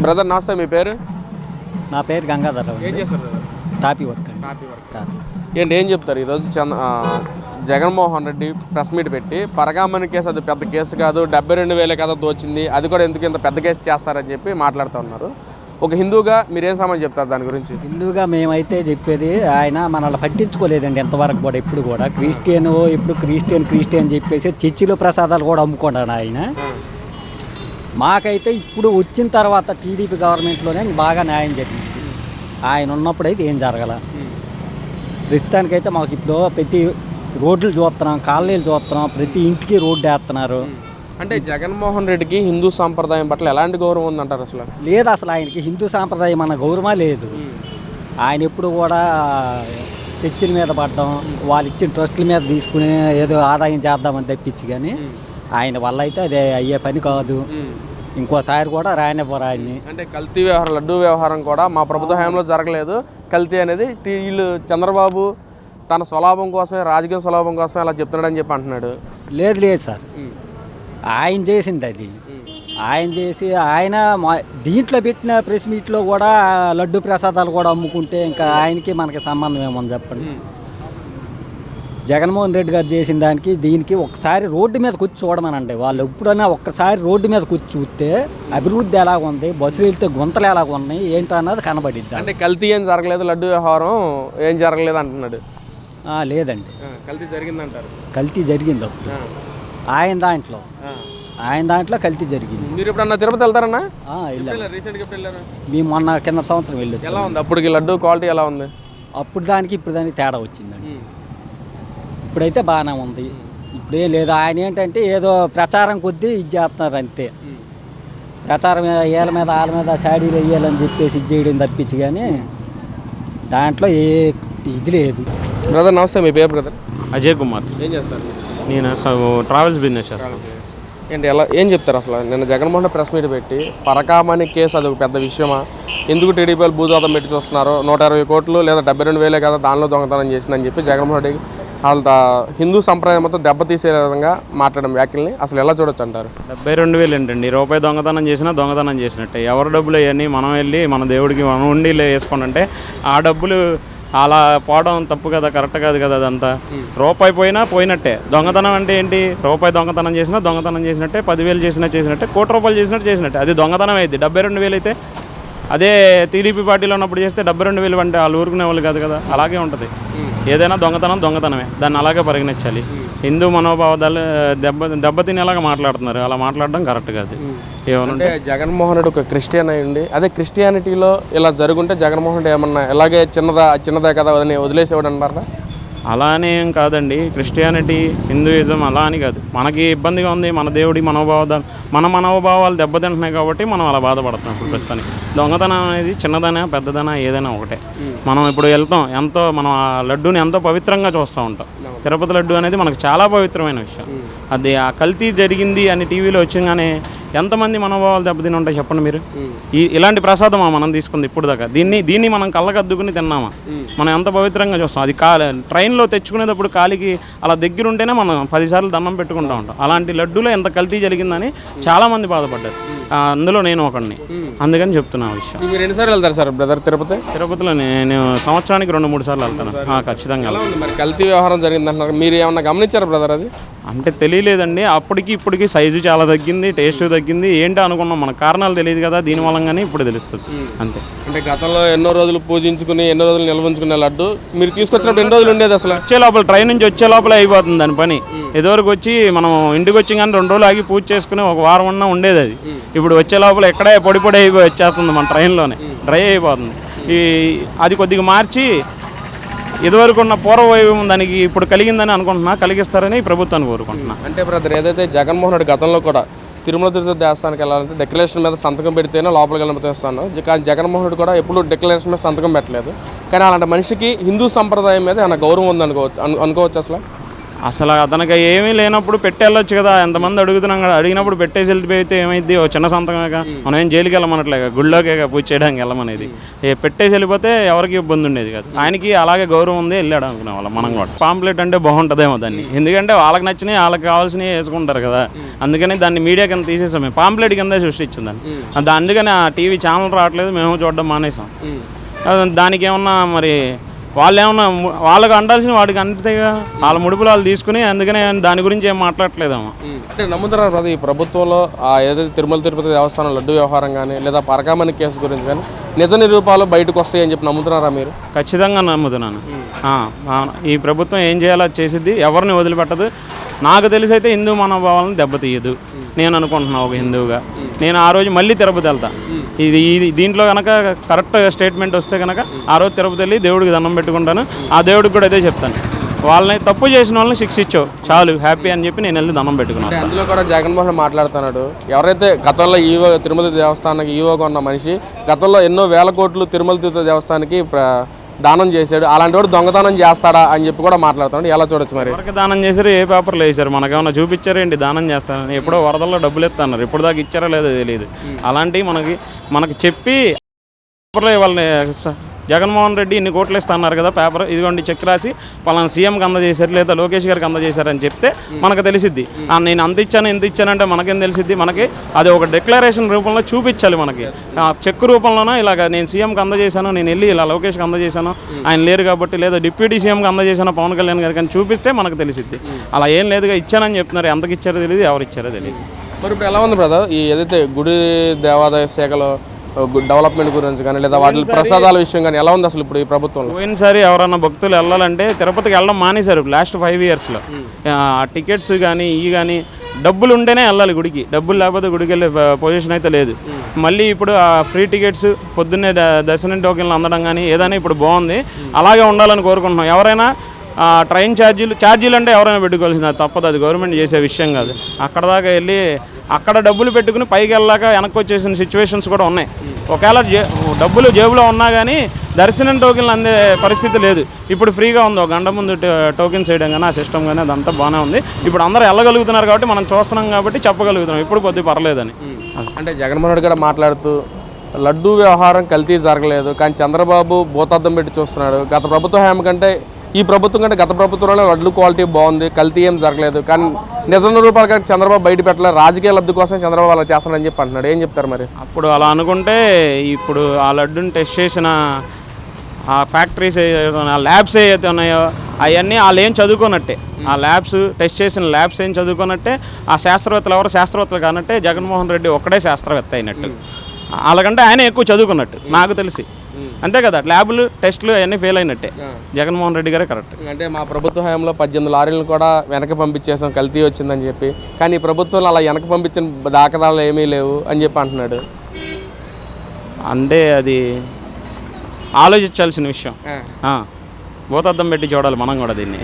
Brother నమస్తే, మీ పేరు? నా పేరు గంగాధర్. ఏం చేస్తారు బ్రదర్? టాపీ వర్క్ అండి. టాపీ. ఏం చెప్తారు ఈరోజు? జగన్మోహన్ రెడ్డి ప్రెస్ మీట్ పెట్టి పరగామని కేసు అది పెద్ద కేసు కాదు, 72,000 కదా దోచింది, అది కూడా ఎందుకు ఇంత పెద్ద కేసు చేస్తారని చెప్పి మాట్లాడుతూ ఉన్నారు. ఒక హిందూగా మీరేం సమాధానం చెప్తారు దాని గురించి? హిందూగా మేమైతే చెప్పేది, ఆయన మనల్ని పట్టించుకోలేదండి ఎంతవరకు కూడా. ఇప్పుడు కూడా ఇప్పుడు క్రిస్టియన్ చెప్పేసి చర్చిలో ప్రసాదాలు కూడా అమ్ముకున్నాడు ఆయన. మాకైతే ఇప్పుడు వచ్చిన తర్వాత టీడీపీ గవర్నమెంట్లోనే బాగా న్యాయం జరిగింది. ఆయన ఉన్నప్పుడు అయితే ఏం జరగల. ప్రస్తుతానికైతే మాకు ఇప్పుడు ప్రతి రోడ్లు చూస్తున్నాం, కాలనీలు చూస్తున్నాం, ప్రతి ఇంటికి రోడ్డు వేస్తున్నారు. అంటే జగన్మోహన్ రెడ్డికి హిందూ సాంప్రదాయం పట్ల ఎలాంటి గౌరవం ఉందంటారు? అసలు లేదు, అసలు ఆయనకి హిందూ సాంప్రదాయం అన్న గౌరవమే లేదు. ఆయన ఎప్పుడు కూడా చర్చిల మీద పడడం, వాళ్ళు ఇచ్చిన ట్రస్టుల మీద తీసుకుని ఏదో ఆదాయం చేద్దామని తప్పించి, కానీ ఆయన వల్ల అయితే అదే అయ్యే పని కాదు. ఇంకోసారి కూడా రానివ్వరు ఆయన్ని. అంటే కల్తీ వ్యవహారం, లడ్డూ వ్యవహారం కూడా మా ప్రభుత్వ హయాంలో జరగలేదు. కల్తీ అనేది వీళ్ళు చంద్రబాబు తన స్వలాభం కోసమే, రాజకీయ స్వలాభం కోసమే అలా చెప్తున్నాడని చెప్పి అంటున్నాడు. లేదు సార్, ఆయన చేసింది అది. ఆయన చేసి ఆయన దీంట్లో పెట్టిన ప్రెస్ మీట్లో కూడా లడ్డు ప్రసాదాలు కూడా అమ్ముకుంటే ఇంకా ఆయనకి మనకి సంబంధం ఏమని చెప్పండి. జగన్మోహన్ రెడ్డి గారు చేసిన దానికి దీనికి ఒకసారి రోడ్డు మీద కూర్చు చూడమనండి. వాళ్ళు ఎప్పుడైనా ఒక్కసారి రోడ్డు మీద కూర్చు చూస్తే అభివృద్ధి ఎలాగ ఉంది, బస్సులు వెళ్తే గుంతలు ఎలాగ ఉన్నాయి ఏంటో అన్నది కనబడిద్ది. అంటే కల్తీ ఏం జరగలేదు, లడ్డు వ్యవహారం ఏం జరగలేదు అంటున్నాడు. లేదండి, కల్తీ జరిగిందంటారు. కల్తీ జరిగింది అప్పుడు ఆయన దాంట్లో కల్తీ జరిగింది. మీరు ఎప్పుడన్నా తిరుపతి వెళ్తారన్నా? వెళ్ళారు. మేము మొన్న కింద సంవత్సరం వెళ్ళి. ఎలా ఉంది అప్పటికి లడ్డు క్వాలిటీ ఎలా ఉంది? అప్పుడు దానికి ఇప్పుడు దానికి తేడా వచ్చిందండి. ఇప్పుడైతే బాగానే ఉంది. ఇప్పుడేం లేదు. ఆయన ఏంటంటే ఏదో ప్రచారం కొద్దీ ఇది చేస్తున్నారు అంతే. ప్రచారం వాళ్ళ మీద చాడీలు వేయాలని చెప్పేసి ఇది చేయడం తప్పించి, కానీ దాంట్లో ఏ ఇది లేదు. బ్రదర్ నమస్తే, మీ పేరు? బ్రదర్ అజయ్ కుమార్. ఏం చేస్తారు? నేను ట్రావెల్స్ బిజినెస్ చేస్తాను. ఏంటి ఏం చెప్తారు అసలు? నిన్న జగన్మోహన్ ప్రెస్ మీట్ పెట్టి పరకామణి కేసు అది ఒక పెద్ద విషయమా, ఎందుకు టీడీపీ వాళ్ళు భూదోతం పెట్టి చూస్తున్నారు, 120 కోట్లు లేదా 72,000 కదా దానిలో దొంగతనం చేసిందని చెప్పి జగన్మోహన్ రెడ్డి వాళ్ళ హిందూ సంప్రదాయం మొత్తం దెబ్బతీసే విధంగా మాట్లాడడం వ్యాఖ్యల్ని అసలు ఎలా చూడొచ్చు అంటారు? 72,000 ఏంటండి, రూపాయి దొంగతనం చేసినా దొంగతనం చేసినట్టే. ఎవరి డబ్బులు అవన్నీ మనం వెళ్ళి మన దేవుడికి మనం ఉండిలో వేసుకోండి, ఆ డబ్బులు అలా పోవడం తప్పు కదా, కరెక్ట్ కాదు కదా. అదంతా రూపాయి పోయినట్టే. దొంగతనం అంటే ఏంటి? రూపాయి దొంగతనం చేసినా దొంగతనం చేసినట్టే, 10,000 చేసినట్టే, కోటి రూపాయలు చేసినట్టే. అది దొంగతనం అయితే 72,000 అయితే. అదే టీడీపీ పార్టీలో ఉన్నప్పుడు చేస్తే 72,000 అంటే వాళ్ళు ఊరుకునే వాళ్ళు కాదు కదా. అలాగే ఉంటుంది. ఏదైనా దొంగతనమే, దాన్ని అలాగే పరిగణించాలి. హిందూ మనోభావాలు దెబ్బతినేలాగా మాట్లాడుతున్నారు, అలా మాట్లాడడం కరెక్ట్ కాదు. ఏమనంటే జగన్మోహన్ రెడ్డి ఒక క్రిస్టియన్ అయ్యండి, అదే క్రిస్టియానిటీలో ఇలా జరుగుంటే జగన్మోహన్ రెడ్డి ఏమన్నా ఇలాగే చిన్నదే కదా అని వదిలేసేవాడు అంటారా? అలా అని ఏం కాదండి. క్రిస్టియానిటీ, హిందూయిజం అలా అని కాదు. మనకి ఇబ్బందిగా ఉంది, మన దేవుడి మనోభావాలు దెబ్బతింటున్నాయి కాబట్టి మనం అలా బాధపడుతున్నాం ఇప్పుడు ప్రస్తుతానికి. దొంగతనం అనేది చిన్నదైనా పెద్దదైనా ఏదైనా ఒకటే. మనం ఇప్పుడు వెళ్తాం, మనం ఆ లడ్డూని ఎంతో పవిత్రంగా చూస్తూ ఉంటాం. తిరుపతి లడ్డు అనేది మనకు చాలా పవిత్రమైన విషయం. అది ఆ కల్తీ జరిగింది అని టీవీలో వచ్చింగానే ఎంతమంది మనోభావాలు దెబ్బతిని ఉంటాయి చెప్పండి మీరు. ఇలాంటి ప్రసాదమా మనం తీసుకుంది ఇప్పుడు దాకా? దీన్ని మనం కళ్ళకద్దుకుని తిన్నామా? మనం ఎంత పవిత్రంగా చూస్తాం. అది ట్రైన్లో తెచ్చుకునేటప్పుడు కాలికి అలా దగ్గర ఉంటేనే మనం 10 సార్లు దండం పెట్టుకుంటూ ఉంటాం. అలాంటి లడ్డూలో ఎంత కల్తీ జరిగిందని చాలామంది బాధపడ్డారు. అందులో నేను ఒకడిని, అందుకని చెప్తున్నా విషయం. మీరు ఎన్నిసార్లు వెళ్తారు సార్ బ్రదర్ తిరుపతిలో? నేను సంవత్సరానికి 2-3 సార్లు వెళ్తాను ఖచ్చితంగా. మరి కల్తీ వ్యవహారం జరిగిందంటున్నారు, మీరు ఏమన్నా గమనించారు బ్రదర్? అది అంటే తెలియలేదండి. అప్పటికి ఇప్పటికి సైజు చాలా తగ్గింది, టేస్ట్ తగ్గింది. ఏంటో అనుకున్నాం, మనకు కారణాలు తెలియదు కదా, దీని వల్ల ఇప్పుడు తెలుస్తుంది అంతే. అంటే గతంలో ఎన్నో రోజులు పూజించుకుని ఎన్నో రోజులు నిల్వంచుకునే లడ్డు మీరు తీసుకొచ్చినప్పుడు ఎన్ని రోజులు ఉండేది? అసలు ట్రైన్ నుంచి వచ్చే లోపల అయిపోతుంది దాని పని. ఎదువరకు వచ్చి మనం ఇంటికి వచ్చి కానీ 2 రోజులు ఆగి పూజ చేసుకుని 1 వారం ఉన్నా ఉండేది అది. ఇప్పుడు వచ్చే లోపల ఎక్కడే పొడి అయిపోయి వచ్చేస్తుంది మన ట్రైన్లోనే, డ్రై అయిపోతుంది. అది కొద్దిగా మార్చి ఇదివరకు ఉన్న పూర్వవైభవం దానికి ఇప్పుడు కలిగిందని అనుకుంటున్నా, కలిగిస్తారని ప్రభుత్వాన్ని కోరుకుంటున్నా. అంటే బ్రదర్ ఏదైతే జగన్మోహన్ రెడ్డి గతంలో కూడా తిరుమల తిరుపతి దేవస్థానానికి వెళ్ళాలంటే డిక్లరేషన్ మీద సంతకం పెడితేనే లోపలికి వెళ్ళిపోతాను, కానీ జగన్మోహన్ రెడ్డి కూడా ఎప్పుడు డిక్లరేషన్ మీద సంతకం పెట్టలేదు. కానీ అలాంటి మనిషికి హిందూ సంప్రదాయం మీద ఏమైనా గౌరవం ఉంది అనుకోవచ్చు అసలు? అసలు అతనికి ఏమీ లేనప్పుడు పెట్టి వెళ్ళొచ్చు కదా, ఎంతమంది అడుగుతున్నాం కదా, అడిగినప్పుడు పెట్టేసి వెళ్ళిపోతే ఏమైంది, ఓ చిన్న సంతకమేగా, మనం ఏం జైలుకి వెళ్ళమనట్లేగా, గుళ్ళోకే పూజ చేయడానికి వెళ్ళమనేది. పెట్టేసి వెళ్ళిపోతే ఎవరికి ఇబ్బంది ఉండేది కాదు. ఆయనకి అలాగే గౌరవం ఉంది, వెళ్ళాడు అనుకునే వాళ్ళం మనం కూడా. పాంప్లెట్ అంటే బాగుంటుందేమో దాన్ని, ఎందుకంటే వాళ్ళకి నచ్చినవి వాళ్ళకి కావాల్సినవి వేసుకుంటారు కదా, అందుకని దాన్ని మీడియా కింద తీసేసాం మేము, పాంప్లెట్ కింద సృష్టించింది దాన్ని. అందుకని ఆ టీవీ ఛానల్ రావట్లేదు, మేము చూడడం మానేసాం. దానికి ఏమన్నా మరి వాళ్ళు ఏమన్నా వాళ్ళకి అంటాల్సిన వాడికి అంటేగా, వాళ్ళ ముడుపులు వాళ్ళు తీసుకుని, అందుకనే దాని గురించి ఏం మాట్లాడట్లేదమ్మా. అంటే నమ్ముతున్నారు కదా ఈ ప్రభుత్వంలో ఏదైతే తిరుమల తిరుపతి దేవస్థానం లడ్డు వ్యవహారం కానీ లేదా పరకామణి కేసు గురించి కానీ నిజ నిరూపాలు బయటకు వస్తాయని చెప్పి నమ్ముతున్నారా మీరు? ఖచ్చితంగా నమ్ముతున్నాను. ఈ ప్రభుత్వం ఏం చేయాలో చేసిద్ది, ఎవరిని వదిలిపెట్టదు. నాకు తెలిసి అయితే హిందూ మనోభావాలను దెబ్బతీయదు నేను అనుకుంటున్నాను ఒక హిందువుగా. నేను ఆ రోజు మళ్ళీ తిరుపతి వెళ్తా. ఇది దీంట్లో కనుక కరెక్ట్ స్టేట్మెంట్ వస్తే కనుక ఆ రోజు తిరుపతి వెళ్ళి దేవుడికి దండం పెట్టుకుంటాను. ఆ దేవుడికి కూడా అదే చెప్తాను, వాళ్ళని తప్పు చేసిన వాళ్ళని శిక్షించావు చాలు, హ్యాపీ అని చెప్పి నేను వెళ్ళి దండం పెట్టుకున్నాను. అందులో కూడా జగన్మోహన్ మాట్లాడుతున్నాడు, ఎవరైతే గతంలో ఈవో తిరుమల దేవస్థానానికి ఈవోగా ఉన్న మనిషి గతంలో ఎన్నో వేల కోట్లు తిరుమల తిరుపతి దేవస్థానానికి దానం చేశాడు, అలాంటి వాడు దొంగతనం చేస్తాడా అని చెప్పి కూడా మాట్లాడుతున్నాడు. ఎలా చూడొచ్చు మరి? ఎవరికి దానం చేశారు, ఏ పేపర్లో వేశారు, మనకేమన్నా చూపించారేంటి దానం చేస్తానని? ఎప్పుడో వరదల్లో డబ్బులు ఇస్తున్నారు, ఇప్పుడు దాకా ఇచ్చారో లేదో తెలియదు. అలాంటివి మనకి చెప్పి పేపర్లో వాళ్ళని జగన్మోహన్ రెడ్డి ఇన్ని కోట్లు ఇస్తున్నారు కదా, పేపర్ ఇదిగోండి చెక్ రాసి పలానా సీఎంకి అందజేశారు లేదా లోకేష్ గారికి అందజేశారని చెప్తే మనకు తెలిసిద్ది. నేను అంత ఇచ్చాను ఎంత ఇచ్చానంటే మనకేం తెలిసిద్ది, మనకి అది ఒక డిక్లరేషన్ రూపంలో చూపించాలి. మనకి చెక్ రూపంలోనో ఇలాగ నేను సీఎంకి అందజేశాను, నేను వెళ్ళి ఇలా లోకేష్కి అందజేశాను, ఆయన లేరు కాబట్టి, లేదా డిప్యూటీ సీఎంకి అందజేశాను పవన్ కళ్యాణ్ గారికి అని చూపిస్తే మనకు తెలిసిద్ది. అలా ఏం లేదుగా, ఇచ్చానని చెప్తున్నారు, ఎంతకి ఇచ్చారో తెలియదు, ఎవరు ఇచ్చారో తెలియదు. మరి ఇప్పుడు ఎలా ఉంది బ్రదర్ ఈ ఏదైతే గుడి దేవాదాయ శాఖలో డెవలప్మెంట్ గురించి కానీ లేదా వాటి ప్రసాదాల విషయం కానీ ఎలా ఉంది అసలు ఇప్పుడు ఈ ప్రభుత్వంలో? పోయినసారి ఎవరన్నా భక్తులు వెళ్ళాలంటే తిరుపతికి వెళ్ళడం మానేశారు లాస్ట్ 5 yearsలో. టికెట్స్ కానీ ఇవి కానీ డబ్బులు ఉంటేనే వెళ్ళాలి గుడికి, డబ్బులు లేకపోతే గుడికి వెళ్ళే పొజిషన్ అయితే లేదు. మళ్ళీ ఇప్పుడు ఫ్రీ టికెట్స్ పొద్దున్నే దర్శనం టోకెన్లు అందడం కానీ ఏదైనా ఇప్పుడు బాగుంది, అలాగే ఉండాలని కోరుకుంటున్నాం. ఎవరైనా ట్రైన్ ఛార్జీలు అంటే ఎవరైనా పెట్టుకోవాల్సింది, అది తప్పదు, అది గవర్నమెంట్ చేసే విషయం కాదు. అక్కడ దాకా వెళ్ళి అక్కడ డబ్బులు పెట్టుకుని పైకి వెళ్ళాక వెనక్కి వచ్చేసిన సిచ్యువేషన్స్ కూడా ఉన్నాయి. ఒకవేళ డబ్బులు జేబులో ఉన్నా కానీ దర్శనం టోకెన్లు అందే పరిస్థితి లేదు. ఇప్పుడు ఫ్రీగా ఉంది, ఒక గంట ముందు టోకెన్స్ వేయడం కానీ ఆ సిస్టమ్ కానీ అదంతా బాగానే ఉంది. ఇప్పుడు అందరూ వెళ్ళగలుగుతున్నారు కాబట్టి మనం చూస్తున్నాం కాబట్టి చెప్పగలుగుతున్నాం ఇప్పుడు కొద్దిగా పర్లేదని. అంటే జగన్మోహన్ రెడ్డి కూడా మాట్లాడుతూ లడ్డూ వ్యవహారం కల్తీ జరగలేదు, కానీ చంద్రబాబు భూతార్థం పెట్టి చూస్తున్నాడు. గత ప్రభుత్వ హయాం కంటే ఈ ప్రభుత్వం కంటే గత ప్రభుత్వంలోనే వడ్లు క్వాలిటీ బాగుంది, కల్తీ ఏం జరగలేదు, కానీ నిజ రూపాయలు కానీ చంద్రబాబు బయట పెట్టలేదు, రాజకీయ లబ్ధి కోసం చంద్రబాబు అలా చేస్తానని చెప్పి అంటున్నాడు. ఏం చెప్తారు మరి? అప్పుడు అలా అనుకుంటే ఇప్పుడు ఆ లడ్డుని టెస్ట్ చేసిన ఆ ఫ్యాక్టరీస్ ఆ ల్యాబ్స్ ఏవైతే ఉన్నాయో అవన్నీ వాళ్ళు ఏం చదువుకున్నట్టే, ఆ ల్యాబ్స్ టెస్ట్ చేసిన ల్యాబ్స్ ఏం చదువుకున్నట్టే, ఆ శాస్త్రవేత్తలు ఎవరు శాస్త్రవేత్తలు కానట్టే జగన్మోహన్ రెడ్డి ఒక్కడే శాస్త్రవేత్త అయినట్టు, అలాగంటే ఆయన ఎక్కువ చదువుకున్నట్టు నాకు తెలిసి. అంతే కదా, ల్యాబ్లు టెస్టులు అవన్నీ ఫెయిల్ అయినట్టే, జగన్మోహన్ రెడ్డి గారే కరెక్ట్. అంటే మా ప్రభుత్వ హయాంలో 18 లారీలను కూడా వెనక పంపించేసాం కల్తీ వచ్చిందని చెప్పి, కానీ ఈ ప్రభుత్వంలో అలా వెనక పంపించిన దాఖలాలు ఏమీ లేవు అని చెప్పి అంటున్నాడు. అంటే అది ఆలోచించాల్సిన విషయం, భూతద్దం పెట్టి చూడాలి మనం కూడా దీన్ని.